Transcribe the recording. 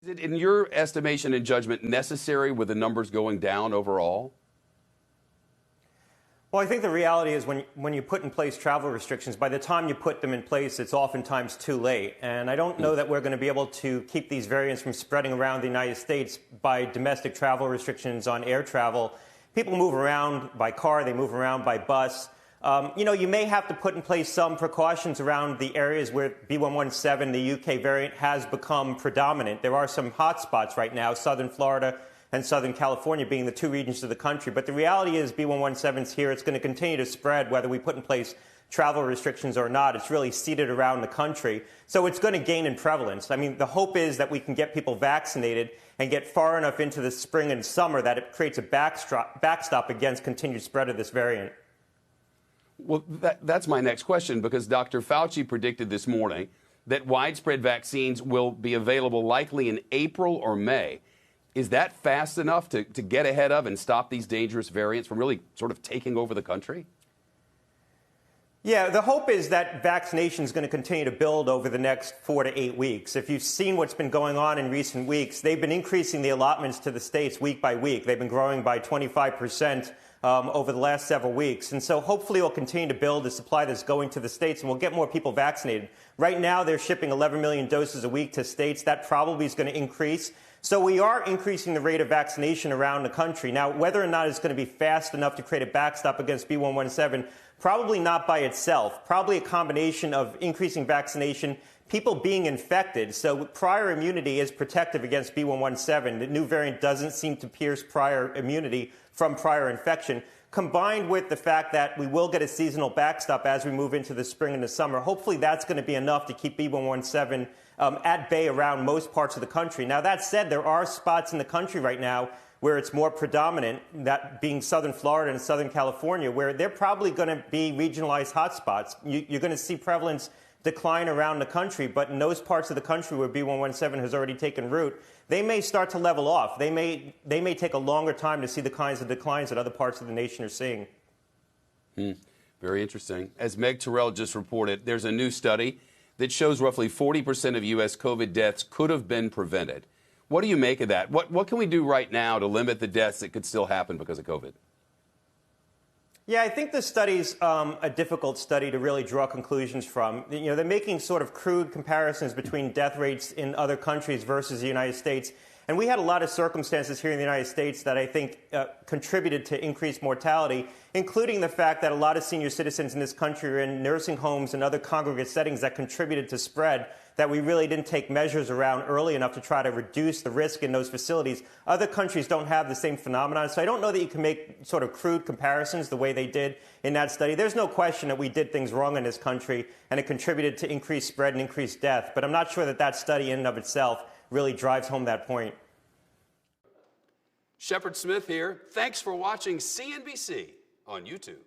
it, in your estimation and judgment, necessary with the numbers going down overall? Well, I think the reality is when you put in place travel restrictions, by the time you put them in place, it's oftentimes too late. And I don't know that we're going to be able to keep these variants from spreading around the United States by domestic travel restrictions on air travel. People move around by car, they move around by bus. You may have to put in place some precautions around the areas where B117, the UK variant, has become predominant. There are some hot spots right now, southern Florida and Southern California being the two regions of the country. But the reality is B117's here. It's going to continue to spread whether we put in place travel restrictions or not. It's really seeded around the country. So it's going to gain in prevalence. I mean, the hope is that we can get people vaccinated and get far enough into the spring and summer that it creates a backstop against continued spread of this variant. Well, that's my next question, because Dr. Fauci predicted this morning that widespread vaccines will be available likely in April or May. Is that fast enough to get ahead of and stop these dangerous variants from really sort of taking over the country? Yeah, the hope is that vaccination is going to continue to build over the next 4 to 8 weeks. If you've seen what's been going on in recent weeks, they've been increasing the allotments to the states week by week. They've been growing by 25% over the last several weeks. And so hopefully we'll continue to build the supply that's going to the states, and we'll get more people vaccinated. Right now, they're shipping 11 million doses a week to states. That probably is going to increase. So we are increasing the rate of vaccination around the country. Now, whether or not it's going to be fast enough to create a backstop against B117, probably not by itself. Probably a combination of increasing vaccination, people being infected. So prior immunity is protective against B117. The new variant doesn't seem to pierce prior immunity from prior infection, combined with the fact that we will get a seasonal backstop as we move into the spring and the summer. Hopefully that's going to be enough to keep B117 at bay around most parts of the country. Now, that said, there are spots in the country right now where it's more predominant, that being southern Florida and southern California, where they're probably going to be regionalized hotspots. You're going to see prevalence decline around the country, but in those parts of the country where B117 has already taken root, they may start to level off. They may take a longer time to see the kinds of declines that other parts of the nation are seeing. Very interesting. As Meg Terrell just reported, there's a new study that shows roughly 40% of U.S. COVID deaths could have been prevented. What do you make of that? What can we do right now to limit the deaths that could still happen because of COVID? Yeah, I think this study's a difficult study to really draw conclusions from. They're making sort of crude comparisons between death rates in other countries versus the United States. And we had a lot of circumstances here in the United States that I think contributed to increased mortality, including the fact that a lot of senior citizens in this country are in nursing homes and other congregate settings that contributed to spread, that we really didn't take measures around early enough to try to reduce the risk in those facilities. Other countries don't have the same phenomenon, so I don't know that you can make sort of crude comparisons the way they did in that study. There's no question that we did things wrong in this country, and it contributed to increased spread and increased death. But I'm not sure that that study in and of itself really drives home that point. Shepard Smith here. Thanks for watching CNBC on YouTube.